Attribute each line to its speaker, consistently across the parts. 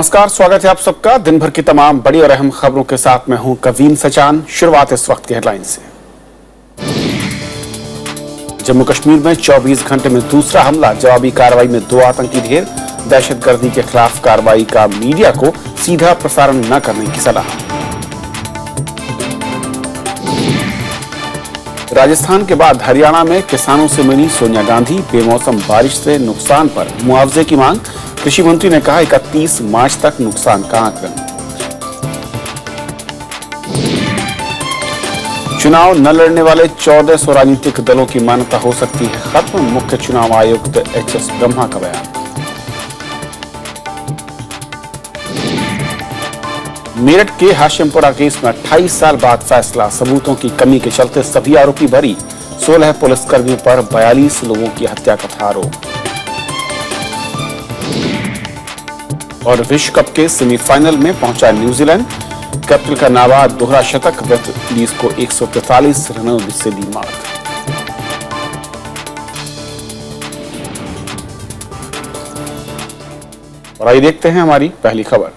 Speaker 1: नमस्कार, स्वागत है आप सबका। दिन भर की तमाम बड़ी और अहम खबरों के साथ मैं हूं कवीन सचान। शुरुआत इस वक्त की हेडलाइन से। जम्मू कश्मीर में 24 घंटे में दूसरा हमला, जवाबी कार्रवाई में 2 आतंकी ढेर। दहशतगर्दी के खिलाफ कार्रवाई का मीडिया को सीधा प्रसारण न करने की सलाह। राजस्थान के बाद हरियाणा में किसानों से मिली सोनिया गांधी। बेमौसम बारिश से नुकसान पर मुआवजे की मांग। कृषि मंत्री ने कहा 31 मार्च तक नुकसान का आकलन। चुनाव न लड़ने वाले 1400 राजनीतिक दलों की मान्यता हो सकती है खत्म। मुख्य चुनाव आयुक्त एच.एस. ब्रह्मा का बयान। मेरठ के हाशिमपुरा केस में 28 साल बाद फैसला। सबूतों की कमी के चलते सभी आरोपी बरी। 16 पुलिसकर्मियों पर 42 लोगों की हत्या का था आरोप। और विश्व कप के सेमीफाइनल में पहुंचा न्यूजीलैंड। कैप्टन का नाबाद दोहरा शतक, वेस्ट इंडीज को 143 रनों से दी मात। और आइए देखते हैं हमारी पहली खबर।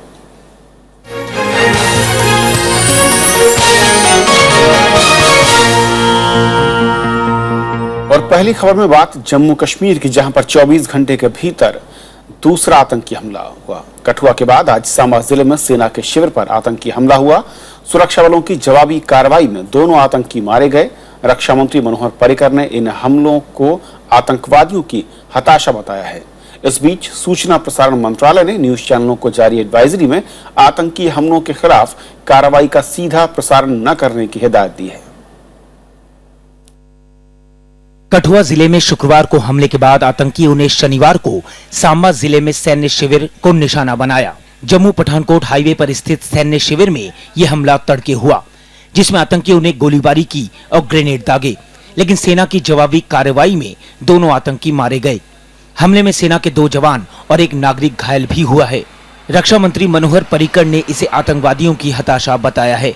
Speaker 1: और पहली खबर में बात जम्मू कश्मीर की, जहां पर 24 घंटे के भीतर दूसरा आतंकी हमला हुआ। कठुआ के बाद आज सांबा जिले में सेना के शिविर पर आतंकी हमला हुआ। सुरक्षा बलों की जवाबी कार्रवाई में दोनों आतंकी मारे गए। रक्षा मंत्री मनोहर पर्रिकर ने इन हमलों को आतंकवादियों की हताशा बताया है। इस बीच सूचना प्रसारण मंत्रालय ने न्यूज चैनलों को जारी एडवाइजरी में आतंकी हमलों के खिलाफ कार्रवाई का सीधा प्रसारण न करने की हिदायत दी है।
Speaker 2: कठुआ जिले में शुक्रवार को हमले के बाद आतंकियों ने शनिवार को सांबा जिले में सैन्य शिविर को निशाना बनाया। जम्मू पठानकोट हाईवे पर स्थित सैन्य शिविर में यह हमला तड़के हुआ, जिसमें आतंकियों ने गोलीबारी की और ग्रेनेड दागे, लेकिन सेना की जवाबी कार्रवाई में दोनों आतंकी मारे गए। हमले में सेना के 2 जवान और 1 नागरिक घायल भी हुआ है। रक्षा मंत्री मनोहर पर्रिकर ने इसे आतंकवादियों की हताशा बताया है।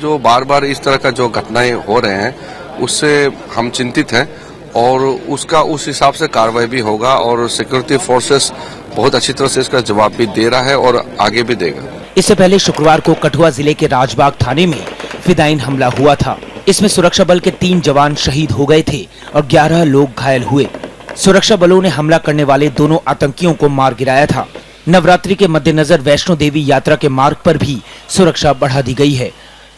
Speaker 3: जो बार बार इस तरह का जो घटनाएं हो रहे हैं उससे हम चिंतित हैं और उसका उस हिसाब से कार्रवाई भी होगा और सिक्योरिटी फोर्सेस बहुत अच्छी तरह से इसका जवाब भी दे रहा है और आगे भी देगा।
Speaker 2: इससे पहले शुक्रवार को कठुआ जिले के राजबाग थाने में फिदायीन हमला हुआ था। इसमें सुरक्षा बल के 3 जवान शहीद हो गए थे और 11 लोग घायल हुए। सुरक्षा बलों ने हमला करने वाले दोनों आतंकियों को मार गिराया था। नवरात्रि के मद्देनजर वैष्णो देवी यात्रा के मार्ग पर भी सुरक्षा बढ़ा दी गई है।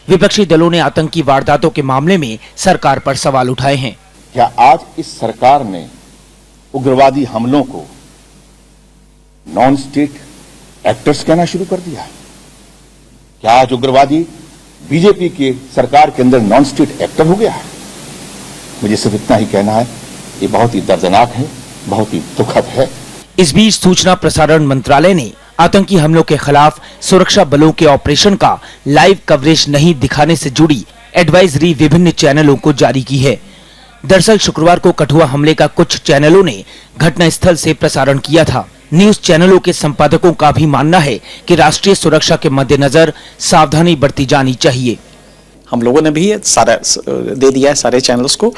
Speaker 2: विपक्षी दलों ने आतंकी वारदातों के मामले में सरकार पर सवाल उठाए हैं।
Speaker 4: क्या आज इस सरकार ने उग्रवादी हमलों को नॉन स्टेट एक्टर्स कहना शुरू कर दिया? क्या आज उग्रवादी बीजेपी के सरकार के अंदर नॉन स्टेट एक्टर हो गया है? मुझे सिर्फ इतना ही कहना है, ये बहुत ही दर्दनाक है, बहुत ही दुखद है।
Speaker 2: इस बीच सूचना प्रसारण मंत्रालय ने आतंकी हमलों के खिलाफ सुरक्षा बलों के ऑपरेशन का लाइव कवरेज नहीं दिखाने से जुड़ी एडवाइजरी विभिन्न चैनलों को जारी की है। दरअसल शुक्रवार को कठुआ हमले का कुछ चैनलों ने घटनास्थल से प्रसारण किया था। न्यूज चैनलों के संपादकों का भी मानना है कि राष्ट्रीय सुरक्षा के मद्देनजर सावधानी बरती जानी चाहिए।
Speaker 5: हम लोगों ने भी सारा दे दिया है, सारे चैनल्स को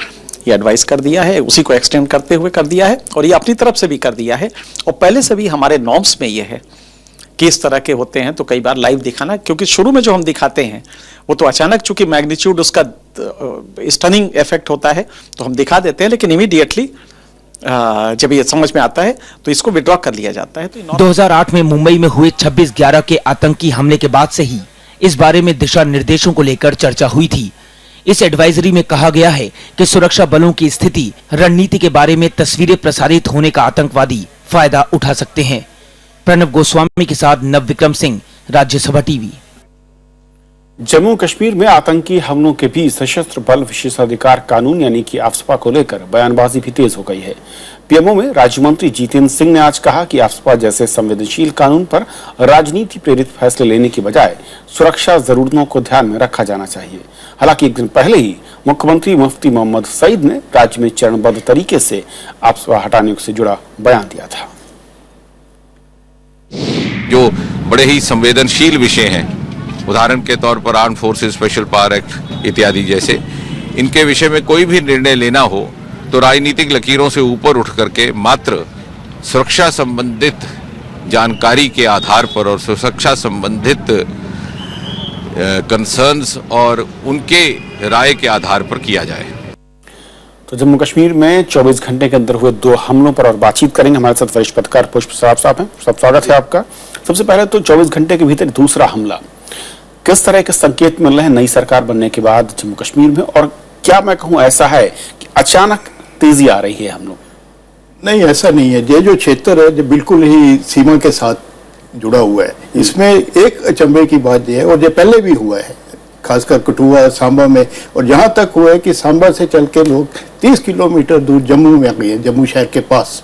Speaker 5: ये एडवाइस कर दिया है, उसी को एक्सटेंड करते हुए कर दिया है और ये अपनी तरफ से भी कर दिया है। और पहले से भी हमारे नॉर्म्स में ये है कि इस तरह के होते हैं तो कई बार लाइव दिखाना, क्योंकि शुरू में जो हम दिखाते हैं वो तो अचानक चूंकि मैग्नीट्यूड उसका स्टनिंग इफेक्ट होता है तो हम दिखा देते हैं, लेकिन इमीडिएटली जब ये समझ में आता है तो इसको विड्रॉ कर लिया जाता है। तो
Speaker 2: 2008 में मुंबई में हुए 26/11 के आतंकी हमले के बाद से ही इस बारे में दिशा निर्देशों को लेकर चर्चा हुई थी। इस एडवाइजरी में कहा गया है कि सुरक्षा बलों की स्थिति, रणनीति के बारे में तस्वीरें प्रसारित होने का आतंकवादी फायदा उठा सकते हैं। प्रणव गोस्वामी के साथ नव विक्रम सिंह, राज्यसभा टीवी।
Speaker 1: जम्मू कश्मीर में आतंकी हमलों के बीच सशस्त्र बल विशेषाधिकार कानून यानी कि आफ्सपा को लेकर बयानबाजी भी तेज हो गई है। पीएमओ में राज्य मंत्री जितेंद्र सिंह ने आज कहा कि आफ्सपा जैसे संवेदनशील कानून पर राजनीति प्रेरित फैसले लेने की बजाय सुरक्षा जरूरतों को ध्यान में रखा जाना चाहिए। हालांकि 1 दिन पहले ही मुख्यमंत्री मुफ्ती मोहम्मद सईद ने राज्य में चरणबद्ध तरीके से आफ्सपा हटाने से जुड़ा बयान दिया था।
Speaker 6: जो बड़े ही संवेदनशील विषय हैं, उदाहरण के तौर पर armed forces special power act इत्यादि जैसे, इनके विषय में कोई भी निर्णय लेना हो तो राजनीतिक लकीरों से ऊपर उठ करके मात्र सुरक्षा संबंधित जानकारी के आधार पर और सुरक्षा संबंधित कंसर्न्स और उनके राय के आधार पर किया जाए।
Speaker 1: तो जम्मू कश्मीर में 24 घंटे के अंदर हुए 2 हमलों पर और बातचीत करेंगे। हमारे साथ वरिष्ठ पत्रकार पुष्प सराफ साहब हैं। सब स्वागत है आपका। सबसे पहले तो 24 घंटे के भीतर दूसरा हमला, किस तरह के संकेत मिल रहे हैं नई सरकार बनने के बाद जम्मू कश्मीर में, और क्या मैं कहूं ऐसा है कि अचानक तेजी आ रही है हमलों?
Speaker 7: नहीं, ऐसा नहीं है। ये जो क्षेत्र है जो बिल्कुल ही सीमा के साथ जुड़ा हुआ है, इसमें एक अचंभे की बात यह है, और ये पहले भी हुआ है, खासकर कठुआ सांबा में, और यहाँ तक हुआ है कि सांबा से चल के लोग 30 किलोमीटर दूर जम्मू में आ गए, जम्मू शहर के पास।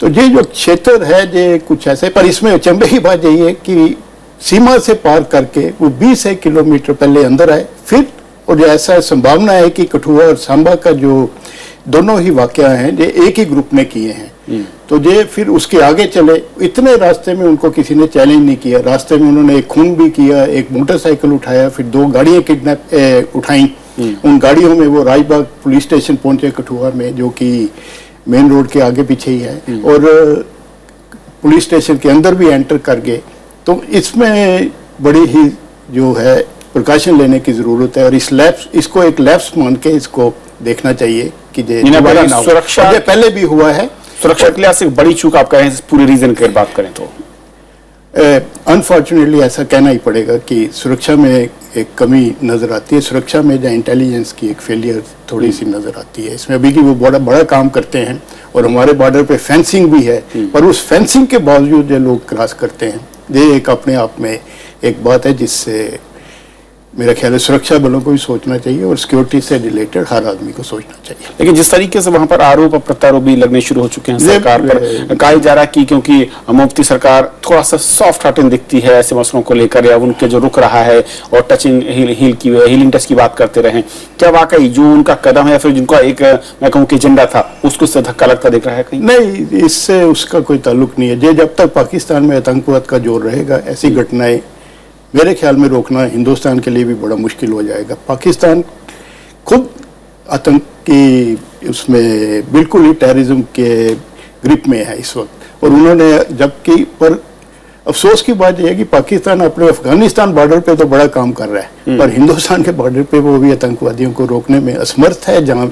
Speaker 7: तो ये जो क्षेत्र है ये कुछ ऐसे, पर इसमें अचंभे की बात यही है कि सीमा से पार करके वो 20 किलोमीटर पहले अंदर आए, फिर और ऐसा संभावना है कि कठुआ और सांबा का जो दोनों ही वाकया हैं ये एक ही ग्रुप में किए हैं। तो ये फिर उसके आगे चले, इतने रास्ते में उनको किसी ने चैलेंज नहीं किया। रास्ते में उन्होंने एक खून भी किया, एक मोटरसाइकिल उठाया, फिर 2 गाड़ियां किडनैप उठाई। उन गाड़ियों में वो राजबाग पुलिस स्टेशन पहुंचे कठुआ में, जो कि मेन रोड के आगे पीछे ही है, और पुलिस स्टेशन के अंदर भी एंटर कर गए। तो इसमें बड़ी ही जो है प्रिकॉशन लेने की जरूरत है, और इसको एक लैप्स मान के इसको देखना चाहिए कि सुरक्षा पहले भी हुआ है।
Speaker 1: सुरक्षा के लिहाज से बड़ी चूक आप कहें पूरे रीजन की बात करें तो
Speaker 7: अनफॉर्चुनेटली ऐसा कहना ही पड़ेगा कि सुरक्षा में एक कमी नजर आती है। सुरक्षा में जो इंटेलिजेंस की एक फेलियर थोड़ी सी नजर आती है इसमें। अभी की वो बड़ा काम करते हैं, और हमारे बॉर्डर पे फेंसिंग भी है, पर उस फेंसिंग के बावजूद जो लोग क्रॉस करते हैं, ये एक अपने आप में एक बात है जिससे मेरा ख्याल है सुरक्षा बलों को भी सोचना चाहिए, और सिक्योरिटी से रिलेटेड हर आदमी को सोचना चाहिए।
Speaker 1: लेकिन जिस तरीके से वहां पर आरोप और प्रत्यारोप भी लगने शुरू हो चुके हैं सरकार पर, कहा जा रहा है कि क्योंकि मुफ्ती सरकार थोड़ा सा सॉफ्ट हार्टेड दिखती है ऐसे मसलों को लेकर, या उनके जो रुख रहा है और टचिंग हीलिंग टच की बात करते रहे, क्या वाकई जो उनका कदम है, फिर जिनका एक मैं कहूँ कि एजेंडा था, उसको इससे धक्का लगता दिख रहा है कहीं?
Speaker 7: नहीं, इससे उसका कोई ताल्लुक नहीं है। जब तक पाकिस्तान में आतंकवाद का जोर रहेगा, ऐसी घटनाएं मेरे ख्याल में रोकना हिंदुस्तान के लिए भी बड़ा मुश्किल हो जाएगा। पाकिस्तान खुद आतंक की उसमें बिल्कुल ही टेररिज्म के ग्रिप में है इस वक्त, और उन्होंने जबकि, पर अफसोस की बात यह है कि पाकिस्तान अपने अफगानिस्तान बॉर्डर पे तो बड़ा काम कर रहा है, पर हिंदुस्तान के बॉर्डर पे वो भी आतंकवादियों को रोकने में असमर्थ है, जहाँ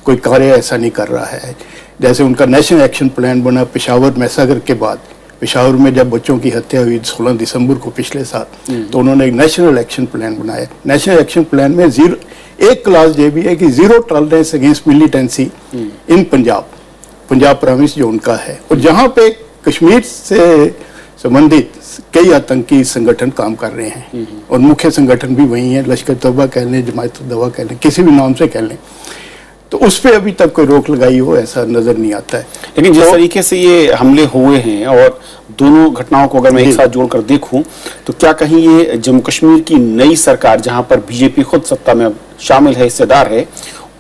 Speaker 7: कोई कार्य ऐसा नहीं कर रहा है। जैसे उनका नेशनल एक्शन प्लान बना पेशावर मैसाकर के बाद, पेशावर में जब बच्चों की हत्या हुई 16 दिसंबर को पिछले साल, तो उन्होंने एक नेशनल एक्शन प्लान बनाया। नेशनल एक्शन प्लान में एक क्लास ये भी है कि 0 टॉलरेंस अगेंस्ट मिलिटेंसी इन पंजाब प्रॉविंस जो उनका है, और जहाँ पे कश्मीर से संबंधित कई आतंकी संगठन काम कर रहे हैं, और मुख्य संगठन भी वही है, लश्कर तोबा कह लें, जमात दवा कह लें, किसी भी नाम से कह लें, तो उस पर अभी तक कोई रोक लगाई हो ऐसा नजर नहीं आता है।
Speaker 1: लेकिन जिस तरीके से ये हमले हुए हैं, और दोनों घटनाओं को अगर मैं एक साथ जोड़कर देखूं, तो क्या कहीं ये जम्मू कश्मीर की नई सरकार, जहां पर बीजेपी खुद सत्ता में शामिल है, हिस्सेदार है,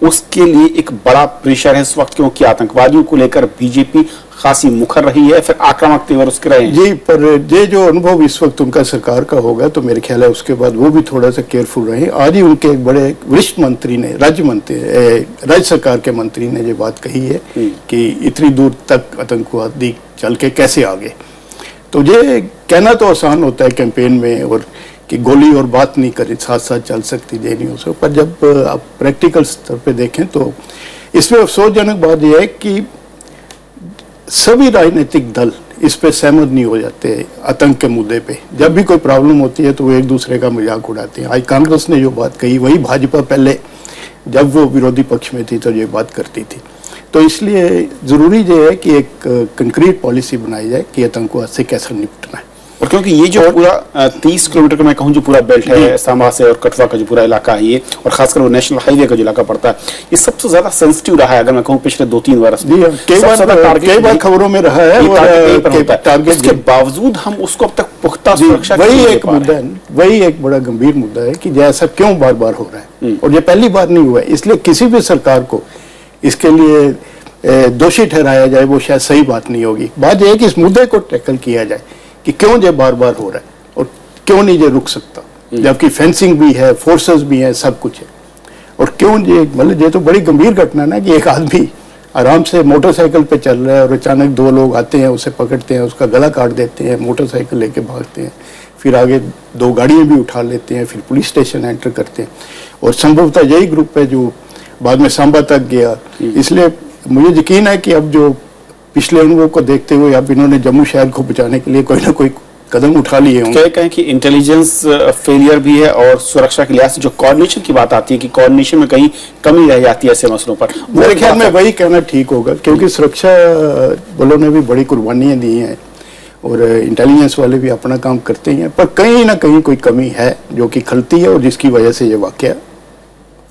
Speaker 1: उसके लिए एक बड़ा प्रेशर है इस वक्त, क्योंकि आतंकवादियों को लेकर बीजेपी खासी मुखर रही है, फिर आक्रामक तेवर उसके रहे हैं? जी, पर
Speaker 7: ये जो अनुभव इस वक्त उनका सरकार का होगा, तो मेरे ख्याल है उसके बाद वो भी थोड़ा सा केयरफुल रहे। आज ही उनके एक बड़े वरिष्ठ मंत्री ने, राज्य सरकार के मंत्री ने ये बात कही है कि इतनी दूर तक आतंकवादी चल के कैसे आ गए। तो ये कहना तो आसान होता है कैंपेन में, और कि गोली और बात नहीं करें, साथ साथ चल सकती, ये नहीं हो सकता, पर जब आप प्रैक्टिकल स्तर पे देखें तो इसमें अफसोसजनक बात यह है कि सभी राजनीतिक दल इस पे सहमत नहीं हो जाते आतंक के मुद्दे पे। जब भी कोई प्रॉब्लम होती है तो वो एक दूसरे का मजाक उड़ाते हैं। आज कांग्रेस ने जो बात कही, वही भाजपा पहले जब वो विरोधी पक्ष में थी तो ये बात करती थी। तो इसलिए जरूरी ये है कि एक कंक्रीट पॉलिसी बनाई जाए कि आतंकवाद से कैसे निपटना है।
Speaker 1: और क्योंकि ये जो पूरा 30 किलोमीटर का मैं कहूँ जो पूरा बेल्ट है, सांबा से और कठुआ का जो पूरा इलाका है ये, और खासकर वो नेशनल हाईवे का जो इलाका पड़ता है, ये सबसे ज्यादा सेंसिटिव रहा है, अगर मैं कहूँ पिछले 2-3 वर्ष में।
Speaker 7: कई बार खबरों में रहा है,
Speaker 1: इसके बावजूद हम उसको अब तक पुख्ता सुरक्षा,
Speaker 7: वही एक मुद्दा है, वही एक बड़ा गंभीर मुद्दा है कि ऐसा क्यों बार बार हो रहा है, और ये पहली बार नहीं हुआ है। इसलिए किसी भी सरकार को इसके लिए दोषी ठहराया जाए वो शायद सही बात नहीं होगी। बात यह है कि इस मुद्दे को टैकल किया जाए कि क्यों ये बार बार हो रहा है और क्यों नहीं ये रुक सकता, जबकि फेंसिंग भी है, फोर्सेस भी है, सब कुछ है, और क्यों ये, मतलब ये तो बड़ी गंभीर घटना ना कि एक आदमी आराम से मोटरसाइकिल पे चल रहा है और अचानक दो लोग आते हैं, उसे पकड़ते हैं, उसका गला काट देते हैं, मोटरसाइकिल लेके भागते हैं, फिर आगे दो गाड़ियां भी उठा लेते हैं, फिर पुलिस स्टेशन एंटर करते हैं। और संभवतः यही ग्रुप है जो बाद में सांबा तक गया। इसलिए मुझे यकीन है कि अब जो पिछले अनुभव को देखते हुए अब इन्होंने जम्मू शहर को बचाने के लिए कोई ना कोई कदम उठा लिए होंगे।
Speaker 1: क्या कहें कि इंटेलिजेंस फेलियर भी है और सुरक्षा के लिहाज से जो कोऑर्डिनेशन की बात आती है कि कोऑर्डिनेशन में कहीं कमी रह जाती है ऐसे मसलों पर,
Speaker 7: मेरे ख्याल में वही कहना ठीक होगा, क्योंकि सुरक्षा बलों ने भी बड़ी कुर्बानियां दी हैं और इंटेलिजेंस वाले भी अपना काम करते हैं, पर कहीं ना कहीं कोई कमी है जो कि खलती है और जिसकी वजह से ये वाकया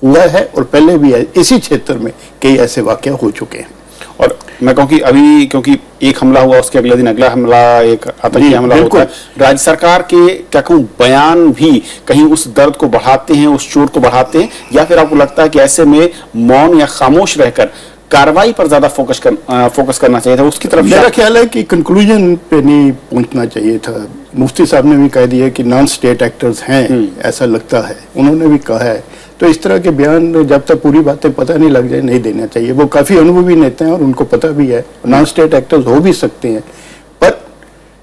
Speaker 7: हुआ है। और पहले भी इसी क्षेत्र में कई ऐसे वाकया हो चुके हैं।
Speaker 1: और मैं कहूँ कि अभी क्योंकि एक हमला हुआ उसके अगले दिन अगला हमला, एक आतंकी हमला होता है, राज्य सरकार के क्या कहूँ बयान भी कहीं उस दर्द को बढ़ाते हैं, उस चोट को बढ़ाते हैं, या फिर आपको लगता है कि ऐसे में मौन या खामोश रहकर कार्रवाई पर ज्यादा फोकस करना चाहिए था उसकी तरफ?
Speaker 7: मेरा ख्याल है कि कंक्लूजन पे नहीं पहुंचना चाहिए था। मुफ्ती साहब ने भी कह दिया कि नॉन स्टेट एक्टर्स हैं, ऐसा लगता है, उन्होंने भी कहा है। तो इस तरह के बयान जब तक पूरी बातें पता नहीं लग जाए नहीं देना चाहिए। वो काफी अनुभवी नेता हैं और उनको पता भी है, नॉन स्टेट एक्टर्स हो भी सकते हैं, पर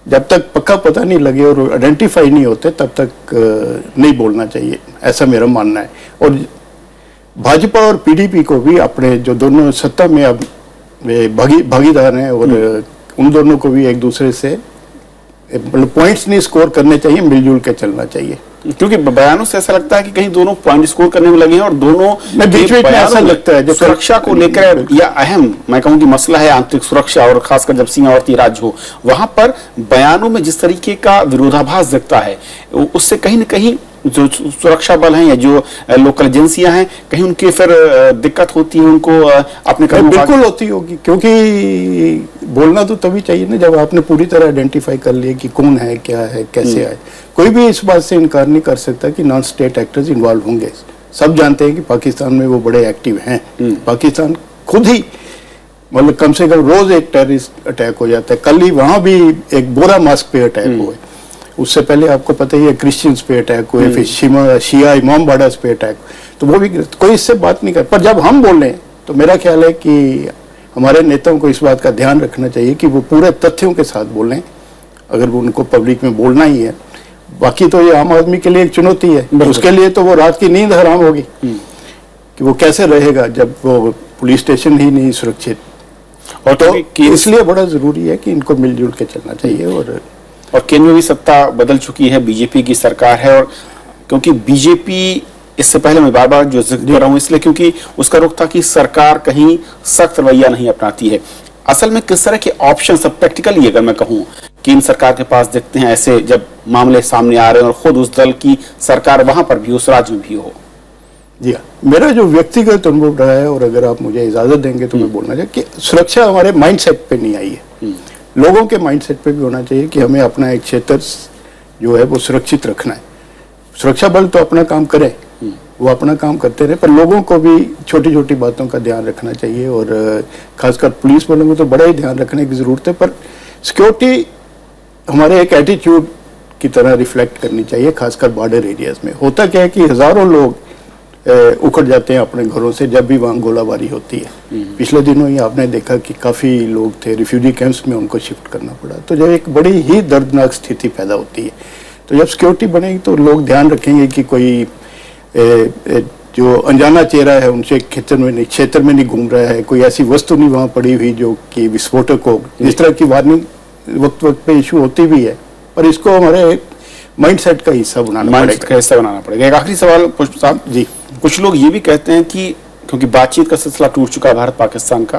Speaker 7: जब तक पक्का पता नहीं लगे और आइडेंटिफाई नहीं होते तब तक नहीं बोलना चाहिए, ऐसा मेरा मानना है। और भाजपा और पीडीपी को भी अपने जो दोनों सत्ता में अब भागीदार हैं और उन दोनों को भी एक दूसरे से मतलब पॉइंट्स नहीं स्कोर करने चाहिए, मिलजुल के चलना चाहिए।
Speaker 1: क्योंकि बयानों से ऐसा लगता है कि कहीं दोनों पॉइंट स्कोर करने में लगे हैं और दोनों
Speaker 7: बीच में ऐसा लगता है जो
Speaker 1: सुरक्षा को लेकर या अहम मैं कहूँ कि मसला है आंतरिक सुरक्षा और खासकर जब सीमावर्ती राज्य हो, वहां पर बयानों में जिस तरीके का विरोधाभास दिखता है उससे कहीं न कहीं जो सुरक्षा बल हैं या जो लोकल एजेंसियां हैं कहीं उनकी फिर दिक्कत होती है उनको अपने काम
Speaker 7: बिल्कुल होती होगी, क्योंकि बोलना तो तभी चाहिए ना जब आपने पूरी तरह आइडेंटिफाई कर लिया कि कौन है, क्या है, कैसे आए। कोई भी इस बात से इनकार नहीं कर सकता कि नॉन स्टेट एक्टर्स इन्वॉल्व होंगे। सब जानते हैं कि पाकिस्तान में वो बड़े एक्टिव हैं। पाकिस्तान खुद ही मतलब कम से कम रोज एक टेररिस्ट अटैक हो जाता है। कल ही वहां भी एक बोरा मास्क पे अटैक हुए, उससे पहले आपको पता ही है क्रिश्चियंस पे अटैक हुए, फिर शिया इमाम बाड़ा पे अटैक, तो वो भी कोई इससे बात नहीं कर। पर जब हम बोलें तो मेरा ख्याल है कि हमारे नेताओं को इस बात का ध्यान रखना चाहिए कि वो पूरे तथ्यों के साथ बोलें अगर वो उनको पब्लिक में बोलना ही है। बाकी तो ये आम आदमी के लिए एक चुनौती है, उसके लिए तो वो रात की नींद हराम होगी कि वो कैसे रहेगा जब वो पुलिस स्टेशन ही नहीं सुरक्षित। और तो इसलिए बड़ा जरूरी है कि इनको मिलजुल के चलना चाहिए। और
Speaker 1: केंद्र में भी सत्ता बदल चुकी है, बीजेपी की सरकार है, और क्योंकि बीजेपी इससे पहले मैं बार बार जो जिक्र कर रहा हूं इसलिए क्योंकि उसका रुख था कि सरकार कहीं सख्त रवैया नहीं अपनाती है। असल में किस तरह के ऑप्शन सब प्रैक्टिकली अगर मैं कहूं कि इन सरकार के पास देखते हैं ऐसे जब मामले सामने आ रहे हैं और खुद उस दल की सरकार वहां पर भी उस राज्य में भी हो?
Speaker 7: जी हाँ, मेरा जो व्यक्तिगत अनुभव रहा है और अगर आप मुझे इजाजत देंगे तो मैं बोलना चाहिए कि सुरक्षा हमारे माइंडसेट पे नहीं आई है, लोगों के माइंडसेट पे भी होना चाहिए कि हमें अपना एक क्षेत्र जो है वो सुरक्षित रखना है। सुरक्षा बल तो अपना काम करे, वो अपना काम करते रहे, पर लोगों को भी छोटी छोटी बातों का ध्यान रखना चाहिए और खासकर पुलिस बलों को तो बड़ा ही ध्यान रखने की जरूरत है। पर सिक्योरिटी हमारे एक एटीट्यूड की तरह रिफ्लेक्ट करनी चाहिए, खासकर बॉर्डर एरियाज में। होता क्या है कि हजारों लोग उखड़ जाते हैं अपने घरों से जब भी वहाँ गोलाबारी होती है। पिछले दिनों ही आपने देखा कि काफी लोग थे रिफ्यूजी कैंप्स में, उनको शिफ्ट करना पड़ा। तो जब एक बड़ी ही दर्दनाक स्थिति पैदा होती है तो जब सिक्योरिटी बनेगी तो लोग ध्यान रखेंगे कि कोई जो अनजाना चेहरा है उनसे क्षेत्र में नहीं घूम रहा है, कोई ऐसी वस्तु नहीं वहाँ पड़ी हुई जो कि विस्फोटक हो। इस तरह की वार्निंग वक्त वक्त पे इशू होती भी है, पर इसको हमारे माइंडसेट का हिस्सा बनाना पड़ेगा।
Speaker 1: एक आखिरी सवाल पुष्प साहब जी, कुछ लोग ये भी कहते हैं कि क्योंकि बातचीत का सिलसिला टूट चुका है भारत पाकिस्तान का,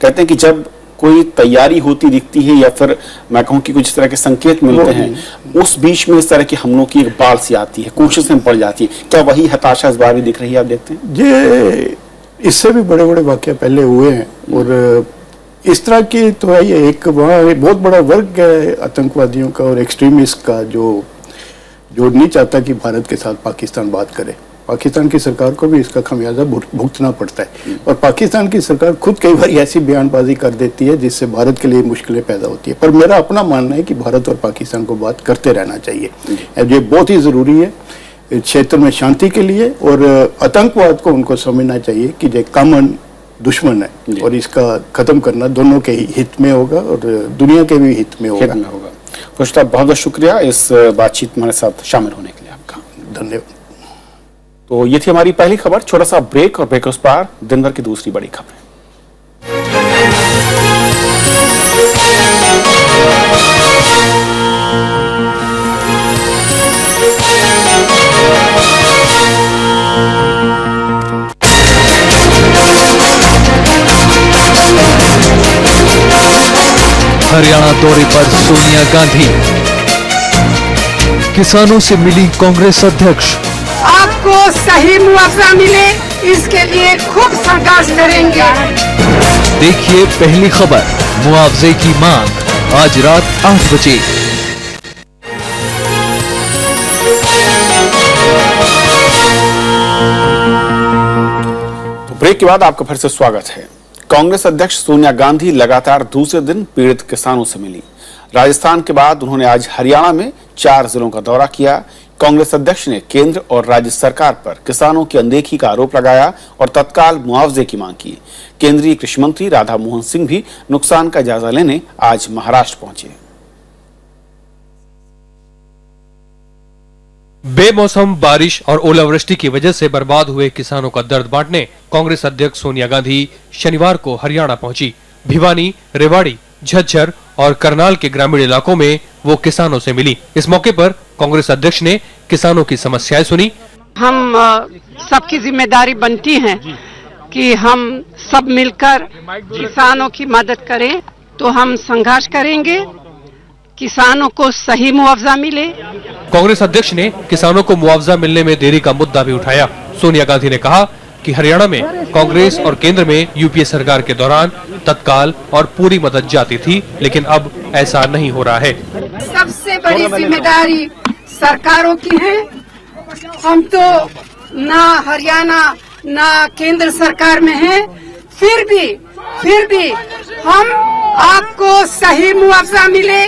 Speaker 1: कहते हैं कि जब कोई तैयारी होती दिखती है या फिर मैं कहूँ कि कुछ तरह के संकेत मिलते हैं उस बीच में इस तरह के हमलों की एक बाढ़ सी आती है, कोशिशें बढ़ जाती है। क्या वही हताशा इस बार भी दिख रही है, आप देखते हैं?
Speaker 7: ये इससे भी बड़े बड़े वाकया पहले हुए हैं और इस तरह की तो है। ये एक वहाँ बहुत बड़ा वर्ग है आतंकवादियों का और एक्सट्रीमिस्ट का जो नहीं चाहता कि भारत के साथ पाकिस्तान बात करे। पाकिस्तान की सरकार को भी इसका खमियाजा भुगतना पड़ता है और पाकिस्तान की सरकार खुद कई बार ऐसी बयानबाजी कर देती है जिससे भारत के लिए मुश्किलें पैदा होती है। पर मेरा अपना मानना है कि भारत और पाकिस्तान को बात करते रहना चाहिए, ये बहुत ही जरूरी है क्षेत्र में शांति के लिए। और आतंकवाद को उनको समझना चाहिए कि ये कॉमन दुश्मन है और इसका खत्म करना दोनों के ही हित में होगा और दुनिया के भी हित में होगा।
Speaker 1: खुशता, बहुत बहुत शुक्रिया इस बातचीत में हमारे साथ शामिल होने के लिए आपका।
Speaker 7: धन्यवाद।
Speaker 1: तो ये थी हमारी पहली खबर। छोटा सा ब्रेक और ब्रेक उस पार दिन भर की दूसरी बड़ी खबर।
Speaker 8: हरियाणा दौरे पर सोनिया गांधी, किसानों से मिली कांग्रेस अध्यक्ष।
Speaker 9: आपको सही मुआवजा मिले इसके लिए खूब संघर्ष करेंगे।
Speaker 8: देखिए पहली खबर, मुआवजे की मांग, आज रात 8 बजे।
Speaker 1: तो ब्रेक के बाद आपका फिर से स्वागत है। कांग्रेस अध्यक्ष सोनिया गांधी लगातार दूसरे दिन पीड़ित किसानों से मिली। राजस्थान के बाद उन्होंने आज हरियाणा में 4 जिलों का दौरा किया। कांग्रेस अध्यक्ष ने केंद्र और राज्य सरकार पर किसानों की अनदेखी का आरोप लगाया और तत्काल मुआवजे की मांग की। केंद्रीय कृषि मंत्री राधा मोहन सिंह भी नुकसान का जायजा लेने आज महाराष्ट्र पहुंचे।
Speaker 10: बेमौसम बारिश और ओलावृष्टि की वजह से बर्बाद हुए किसानों का दर्द बांटने कांग्रेस अध्यक्ष सोनिया गांधी शनिवार को हरियाणा पहुंची। भिवानी, रेवाड़ी, झज्जर और करनाल के ग्रामीण इलाकों में वो किसानों से मिली। इस मौके पर कांग्रेस अध्यक्ष ने किसानों की समस्याएं सुनी।
Speaker 9: हम सबकी जिम्मेदारी बनती है कि हम सब मिलकर किसानों की मदद करें, तो हम संघर्ष करेंगे, किसानों को सही मुआवजा मिले।
Speaker 10: कांग्रेस अध्यक्ष ने किसानों को मुआवजा मिलने में देरी का मुद्दा भी उठाया। सोनिया गांधी ने कहा कि हरियाणा में कांग्रेस और केंद्र में यूपीए सरकार के दौरान तत्काल और पूरी मदद जाती थी, लेकिन अब ऐसा नहीं हो रहा है।
Speaker 9: सबसे बड़ी जिम्मेदारी सरकारों की है। हम तो ना हरियाणा ना केंद्र सरकार में हैं, फिर भी हम आपको सही मुआवजा मिले,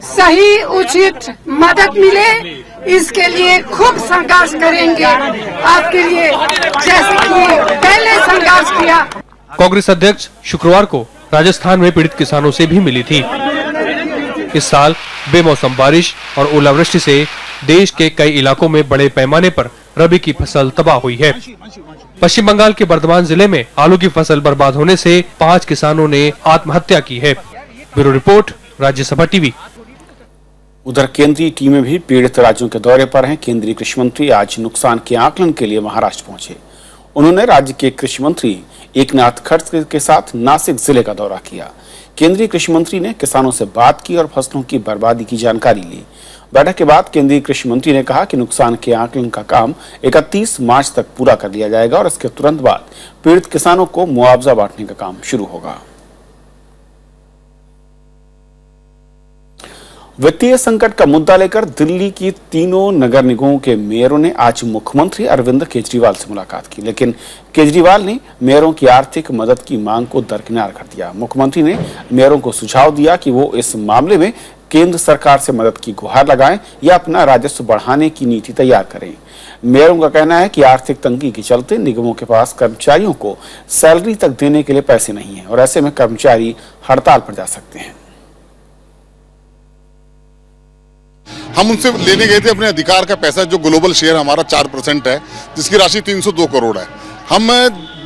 Speaker 9: सही उचित मदद मिले, इसके लिए खूब संघर्ष करेंगे आपके लिए, जैसे कि पहले संघर्ष किया।
Speaker 10: कांग्रेस अध्यक्ष शुक्रवार को राजस्थान में पीड़ित किसानों से भी मिली थी। इस साल बेमौसम बारिश और ओलावृष्टि से देश के कई इलाकों में बड़े पैमाने पर रबी की फसल तबाह हुई है। पश्चिम बंगाल के बर्धमान जिले में आलू की फसल बर्बाद होने से 5 किसानों ने आत्महत्या की है। Bureau report, Rajya Sabha TV.
Speaker 1: उधर केंद्रीय टीमें भी पीड़ित राज्यों के दौरे पर हैं। केंद्रीय कृषि मंत्री आज नुकसान के आकलन के लिए महाराष्ट्र पहुंचे। उन्होंने राज्य के कृषि मंत्री एकनाथ खड़से के साथ नासिक जिले का दौरा किया। केंद्रीय कृषि मंत्री ने किसानों से बात की और फसलों की बर्बादी की जानकारी ली। बैठक के बाद केंद्रीय कृषि मंत्री ने कहा कि नुकसान के आकलन का काम 31 मार्च तक पूरा कर लिया जाएगा और इसके तुरंत बाद पीड़ित किसानों को मुआवजा बांटने का काम शुरू होगा। वित्तीय संकट का मुद्दा लेकर दिल्ली की तीनों नगर निगमों के मेयरों ने आज मुख्यमंत्री अरविंद केजरीवाल से मुलाकात की, लेकिन केजरीवाल ने मेयरों की आर्थिक मदद की मांग को दरकिनार कर दिया। मुख्यमंत्री ने मेयरों को सुझाव दिया कि वो इस मामले में केंद्र सरकार से मदद की गुहार लगाएं या अपना राजस्व बढ़ाने की नीति तैयार करें। मेयरों का कहना है कि आर्थिक तंगी के चलते निगमों के पास कर्मचारियों को सैलरी तक देने के लिए पैसे नहीं है और ऐसे में कर्मचारी हड़ताल पर जा सकते हैं।
Speaker 11: हम उनसे लेने गए थे अपने अधिकार का पैसा, जो ग्लोबल शेयर हमारा 4% है, जिसकी राशि 302 करोड़ है। हम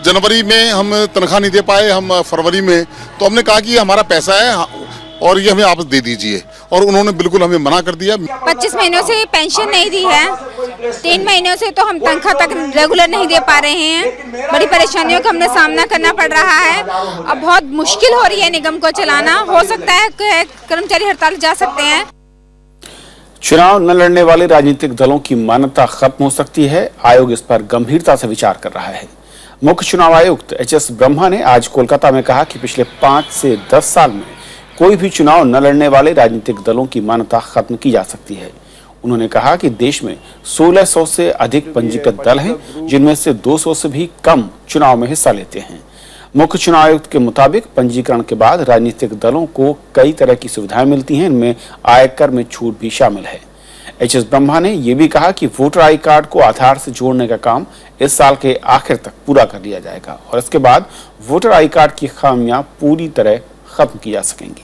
Speaker 11: जनवरी में हम तनख्वाह नहीं दे पाए, हम फरवरी में, तो हमने कहा कि ये हमारा पैसा है और ये हमें आप दे दीजिए, और उन्होंने बिल्कुल हमें मना कर दिया।
Speaker 12: 25 महीनों से पेंशन नहीं दी है, 3 महीनों से तो हम तनख्वाह तक रेगुलर नहीं दे पा रहे हैं। बड़ी परेशानियों का हमने सामना करना पड़ रहा है। अब बहुत मुश्किल हो रही है निगम को चलाना। हो सकता है कि कर्मचारी हड़ताल जा सकते हैं।
Speaker 1: चुनाव न लड़ने वाले राजनीतिक दलों की मान्यता खत्म हो सकती है। आयोग इस पर गंभीरता से विचार कर रहा है। मुख्य चुनाव आयुक्त एच.एस. ब्रह्मा ने आज कोलकाता में कहा कि पिछले 5 से 10 साल में कोई भी चुनाव न लड़ने वाले राजनीतिक दलों की मान्यता खत्म की जा सकती है। उन्होंने कहा कि देश में 1600 से अधिक पंजीकृत दल हैं, जिनमें से 200 से भी कम चुनाव में हिस्सा लेते हैं। मुख्य चुनाव आयुक्त के मुताबिक पंजीकरण के बाद राजनीतिक दलों को कई तरह की सुविधाएं मिलती हैं। इनमें आयकर में छूट भी शामिल है। एच.एस. ब्रह्मा ने यह भी कहा कि वोटर आई कार्ड को आधार से जोड़ने का काम इस साल के आखिर तक पूरा कर लिया जाएगा और इसके बाद वोटर आई कार्ड की खामियां पूरी तरह खत्म की जा सकेंगी।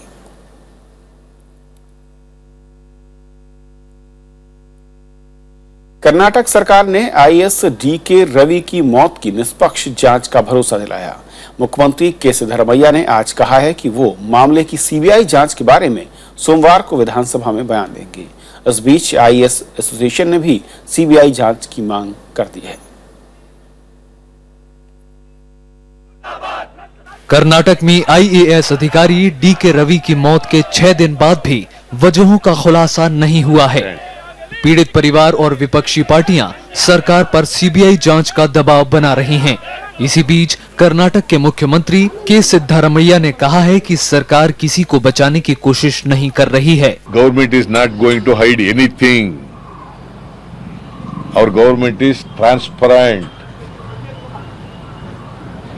Speaker 1: कर्नाटक सरकार ने आईएएस डी.के. रवि की मौत की निष्पक्ष जांच का भरोसा दिलाया। मुख्यमंत्री के सिद्धरामैया ने आज कहा है कि वो मामले की सीबीआई जांच के बारे में सोमवार को विधानसभा में बयान देंगे। इस बीच आईएएस एसोसिएशन ने भी सीबीआई जांच की मांग कर दी है।
Speaker 8: कर्नाटक में आईएएस अधिकारी डी.के. रवि की मौत के 6 दिन बाद भी वजहों का खुलासा नहीं हुआ है। पीड़ित परिवार और विपक्षी पार्टियां सरकार पर सीबीआई जांच का दबाव बना रही हैं। इसी बीच कर्नाटक के मुख्यमंत्री के सिद्धरामैया ने कहा है कि सरकार किसी को बचाने की कोशिश नहीं कर रही है।
Speaker 6: Government is not going to hide anything. Our government is transparent,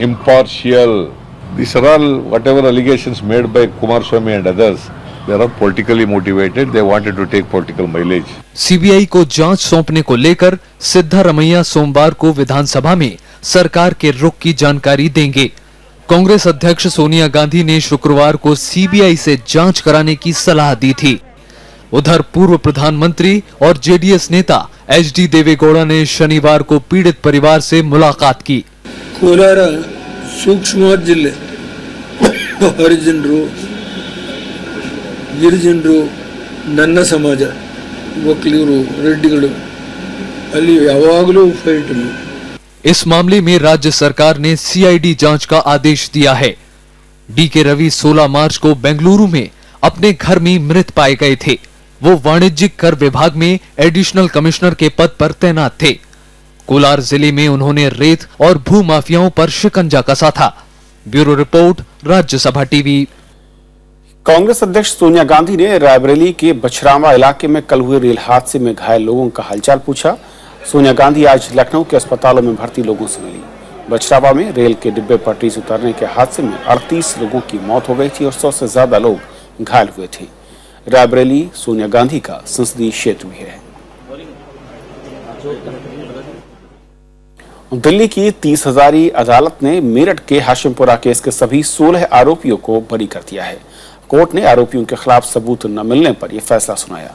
Speaker 6: impartial. These are all whatever allegations made by Kumaraswamy and others. They are all politically motivated. They wanted to take political mileage.
Speaker 8: CBI को जांच सौंपने को लेकर सिद्धरामैया सोमवार को विधानसभा में सरकार के रुख की जानकारी देंगे। कांग्रेस अध्यक्ष सोनिया गांधी ने शुक्रवार को सीबीआई से जांच कराने की सलाह दी थी। उधर पूर्व प्रधानमंत्री और जेडीएस नेता एचडी देवेगौड़ा ने शनिवार को पीड़ित परिवार से मुलाकात की।
Speaker 13: ಕೋಲಾರ ಸೂಕ್ಷ್ಮವಾದ ಜಿಲ್ಲೆ. ಹರಿಜನರು, ಗಿರಿಜನರು, ನನ್ನ ಸಮಾಜ, ವಕೀಲರು, ರೆಡ್ಡಿಗಳು ಅಲ್ಲಿ ಯಾವಾಗಲೂ ಫೈಟ್.
Speaker 8: इस मामले में राज्य सरकार ने सीआईडी जांच का आदेश दिया है। डी.के. रवि 16 मार्च को बेंगलुरु में अपने घर में मृत पाए गए थे। वो वाणिज्यिक कर विभाग में एडिशनल कमिश्नर के पद पर तैनात थे। कोलार जिले में उन्होंने रेत और भू माफियाओं पर शिकंजा कसा था। Bureau report, Rajya Sabha TV.
Speaker 1: Congress अध्यक्ष सोनिया गांधी ने रायबरेली के बछरावा इलाके में कल हुए रेल हादसे में घायल लोगों का हालचाल पूछा। सोनिया गांधी आज लखनऊ के अस्पतालों में भर्ती लोगों से मिली। बछरावा में रेल के डिब्बे पटरी से उतरने के हादसे में 38 लोगों की मौत हो गई थी और 100 से ज्यादा लोग घायल हुए थे। रायबरेली सोनिया गांधी का संसदीय क्षेत्र भी है। दिल्ली की 30 हजारी अदालत ने मेरठ के हाशिमपुरा केस के सभी 16 आरोपियों को बरी कर दिया है। कोर्ट ने आरोपियों के खिलाफ सबूत न मिलने पर यह फैसला सुनाया।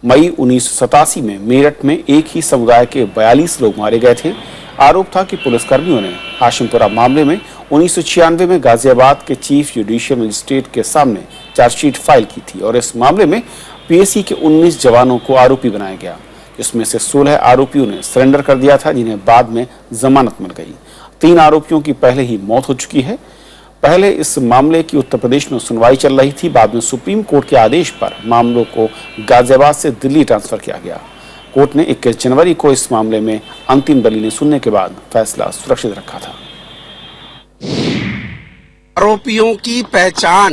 Speaker 1: मई 1987 में मेरठ में एक ही समुदाय के 42 लोग मारे गए थे। आरोप था कि पुलिसकर्मियों ने हाशिमपुरा मामले में 1996 में गाजियाबाद के चीफ जुडिशियल मजिस्ट्रेट के सामने चार्जशीट फाइल की थी और इस मामले में पीएसी के 19 जवानों को आरोपी बनाया गया। इसमें से 16 आरोपियों ने सरेंडर कर दिया था, जिन्हें बाद में जमानत मिल गई। 3 आरोपियों की पहले ही मौत हो चुकी है। पहले इस मामले की उत्तर प्रदेश में सुनवाई चल रही थी। बाद में सुप्रीम कोर्ट के आदेश पर मामलों को गाजियाबाद से दिल्ली ट्रांसफर किया गया। कोर्ट ने 21 जनवरी को इस मामले में अंतिम दलीलें सुनने के बाद फैसला सुरक्षित रखा था।
Speaker 14: आरोपियों की पहचान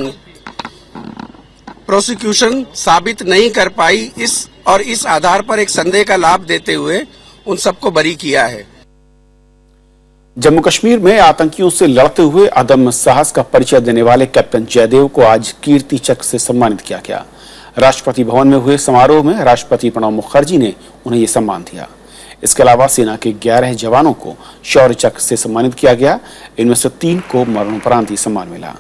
Speaker 14: प्रोसिक्यूशन साबित नहीं कर पाई, इस आधार पर एक संदेह का लाभ देते हुए उन सबको बरी किया है।
Speaker 1: जम्मू कश्मीर में आतंकियों से लड़ते हुए अदम्य साहस का परिचय देने वाले कैप्टन जयदेव को आज कीर्ति चक्र से सम्मानित किया गया। राष्ट्रपति भवन में हुए समारोह में राष्ट्रपति प्रणब मुखर्जी ने उन्हें यह सम्मान दिया। इसके अलावा सेना के 11 जवानों को शौर्य चक्र से सम्मानित किया गया। इनमें से 3 को मरणोपरांत ही सम्मान मिला।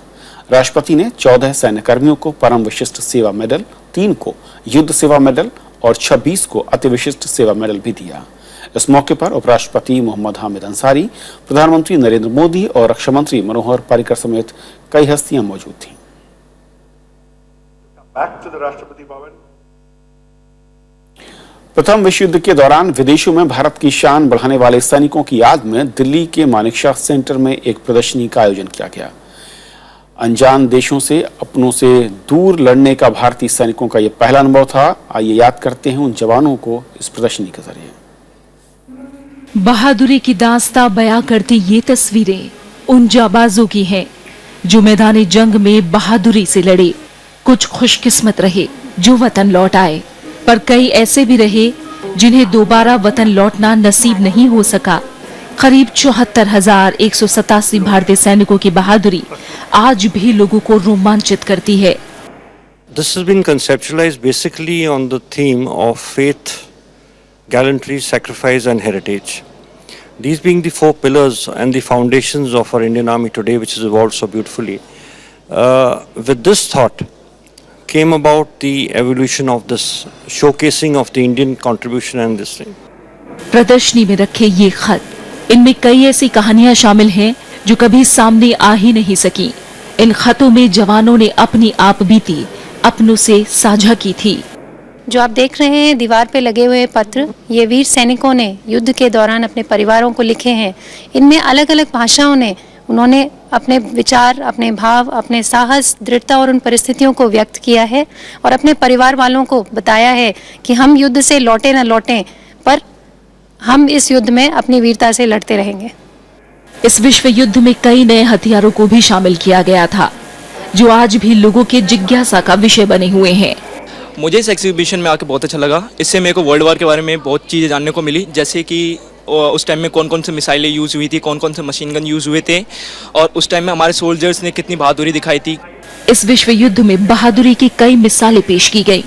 Speaker 1: राष्ट्रपति ने 14 सैन्य कर्मियों को परम विशिष्ट सेवा मेडल, 3 को युद्ध सेवा मेडल और 26 को अति विशिष्ट सेवा मेडल भी दिया। इस मौके पर उपराष्ट्रपति मोहम्मद हामिद अंसारी, प्रधानमंत्री नरेंद्र मोदी और रक्षा मंत्री मनोहर पर्रिकर समेत कई हस्तियां मौजूद थीं। प्रथम विश्व युद्ध के दौरान विदेशों में भारत की शान बढ़ाने वाले सैनिकों की याद में दिल्ली के मानेकशॉ सेंटर में एक प्रदर्शनी का आयोजन किया गया। अनजान देशों से अपनों से दूर लड़ने का भारतीय सैनिकों का यह पहला अनुभव था। आइए याद करते हैं उन जवानों को इस प्रदर्शनी के जरिए।
Speaker 15: बहादुरी की दास्तां बयां करती ये तस्वीरें उन जाबाजों की हैं जो मैदानी जंग में बहादुरी से लड़े। कुछ खुशकिस्मत रहे जो वतन लौट आए, पर कई ऐसे भी रहे जिन्हें दोबारा वतन लौटना नसीब नहीं हो सका। करीब 74,187 भारतीय सैनिकों की बहादुरी आज भी लोगों को रोमांचित करती है।
Speaker 16: This has been conceptualized basically on the theme of faith, gallantry, sacrifice and heritage. These being the four pillars and the foundations of our Indian Army today, which has evolved so beautifully. With this thought came about the evolution of this showcasing of the Indian contribution and this thing.
Speaker 15: प्रदर्शनी में रखे ये खत, इनमें कई ऐसी कहानियां शामिल हैं जो कभी सामने आ ही नहीं सकी। इन खतों में जवानों ने अपनी आपबीती अपनों से साझा की थी।
Speaker 17: जो आप देख रहे हैं दीवार पे लगे हुए पत्र, ये वीर सैनिकों ने युद्ध के दौरान अपने परिवारों को लिखे हैं। इनमें अलग अलग भाषाओं ने उन्होंने अपने विचार, अपने भाव, अपने साहस, दृढ़ता और उन परिस्थितियों को व्यक्त किया है और अपने परिवार वालों को बताया है कि हम युद्ध से लौटे न लौटें, पर हम इस युद्ध में अपनी वीरता से लड़ते रहेंगे।
Speaker 15: इस विश्व युद्ध में कई नए हथियारों को भी शामिल किया गया था, जो आज भी लोगों के जिज्ञासा का विषय बने हुए हैं।
Speaker 18: मुझे इस एग्जीबिशन में आके बहुत अच्छा लगा। इससे मेरे को वर्ल्ड वॉर के बारे में बहुत चीज़ें जानने को मिली, जैसे कि उस टाइम में कौन कौन से मिसाइलें यूज़ हुई थी, कौन कौन से मशीन गन यूज़ हुए थे और उस टाइम में हमारे सोल्जर्स ने कितनी बहादुरी दिखाई थी।
Speaker 15: इस विश्व युद्ध में बहादुरी की कई मिसालें पेश की गई,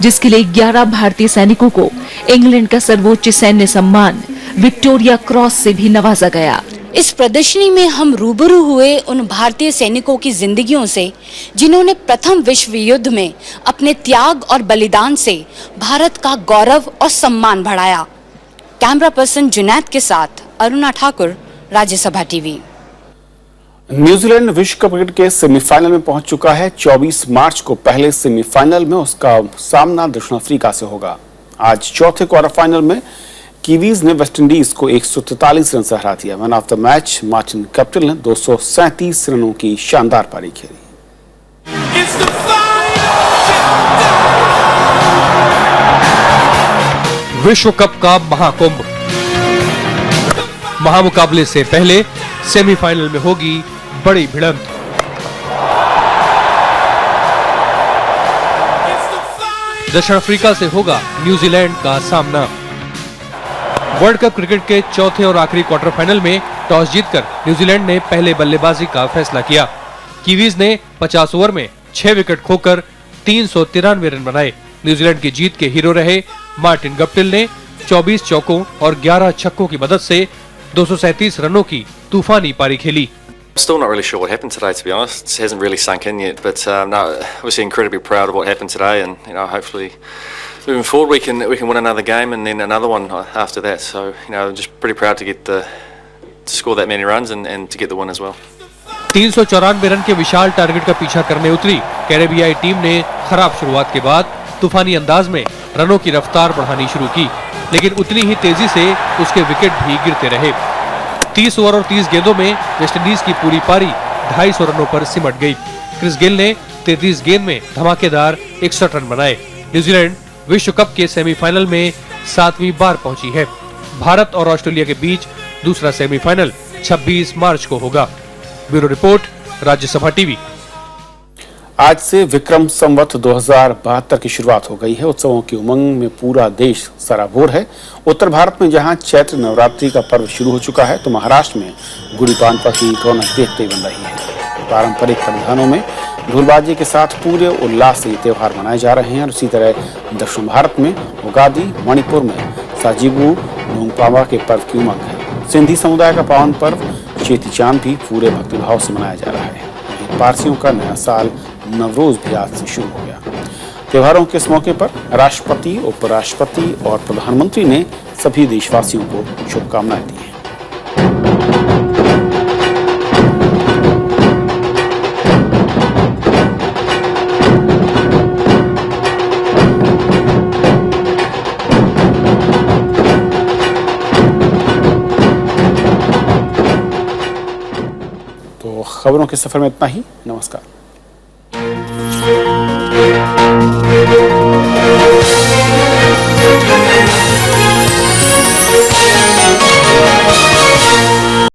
Speaker 15: जिसके लिए 11 भारतीय सैनिकों को इंग्लैंड का सर्वोच्च सैन्य सम्मान विक्टोरिया क्रॉस से भी नवाजा गया।
Speaker 19: इस प्रदर्शनी में हम रूबरू हुए उन भारतीय सैनिकों की जिंदगियों से जिन्होंने प्रथम विश्व युद्ध में अपने त्याग और बलिदान से भारत का गौरव और सम्मान बढ़ाया। कैमरा पर्सन जुनैद के साथ अरुणा ठाकुर, राज्यसभा टीवी।
Speaker 1: न्यूजीलैंड विश्व कप क्रिकेट के सेमीफाइनल में पहुंच चुका है। 24 मार्च को पहले सेमीफाइनल में उसका सामना दक्षिण अफ्रीका से होगा। आज चौथे क्वार्टर फाइनल में कीवीज ने वेस्टइंडीज को 143 रन से हरा दिया। Man of the match Martin Guptill ने 237 रनों की शानदार पारी खेली।
Speaker 10: विश्व कप का महाकुंभ, महामुकाबले से पहले सेमीफाइनल में होगी बड़ी भिड़ंत। दक्षिण अफ्रीका से होगा न्यूजीलैंड का सामना। वर्ल्ड कप क्रिकेट के चौथे और आखिरी क्वार्टर फाइनल में टॉस जीतकर न्यूजीलैंड ने पहले बल्लेबाजी का फैसला किया। कीवीज ने 50 ओवर में 6 विकेट खोकर 393 रन बनाए। न्यूजीलैंड की जीत के हीरो रहे मार्टिन गप्टिल ने 24 चौकों और 11 छक्कों की मदद से 237 रनों की तूफानी पारी खेली।
Speaker 20: Still not really sure what happened today, to be honest. It hasn't really sunk in yet, but no, obviously incredibly proud of what happened today, and hopefully moving forward we can win another game and then another one after that. So just pretty proud to score that many runs and to get the win as well.
Speaker 10: 394 run के विशाल target का पीछा करने उतरी कैरेबियाई team ने खराब शुरुआत के बाद तूफानी अंदाज में रनों की रफ्तार बढ़ानी शुरू की, लेकिन उतनी ही तेजी से उसके विकेट भी गिरते रहे। 30 ओवर और 30 गेंदों में वेस्टइंडीज की पूरी पारी 250 रनों पर सिमट गई। क्रिस गेल ने 33 गेंद में धमाकेदार 61 रन बनाए। न्यूजीलैंड विश्व कप के सेमीफाइनल में 7वीं बार पहुंची है। भारत और ऑस्ट्रेलिया के बीच दूसरा सेमीफाइनल 26 मार्च को होगा। Bureau report, Rajya Sabha TV.
Speaker 1: आज से विक्रम संवत 2072 की शुरुआत हो गई है। उत्सवों की उमंग में पूरा देश सराबोर है। उत्तर भारत में जहां चैत्र नवरात्रि का पर्व शुरू हो चुका है, तो महाराष्ट्र में गुड़ी पाड़वा की रौनक देखते बन रही है। पारंपरिक परिधानों में धूलबाजी के साथ पूरे उल्लास से ये त्योहार मनाए जा रहे हैं। और इसी तरह दक्षिण भारत में उगादी, मणिपुर में साजिबू नोंगपावा के पर्व की उमंग है। सिंधी समुदाय का पावन पर्व चेती चांद भी पूरे भक्तिभाव से मनाया जा रहा है। पारसियों का नया साल नवरोज भी आज से शुरू हो गया। त्योहारों के इस मौके पर राष्ट्रपति, उपराष्ट्रपति और प्रधानमंत्री ने सभी देशवासियों को शुभकामनाएं दी हैं। तो खबरों के सफर में इतना ही। नमस्कार।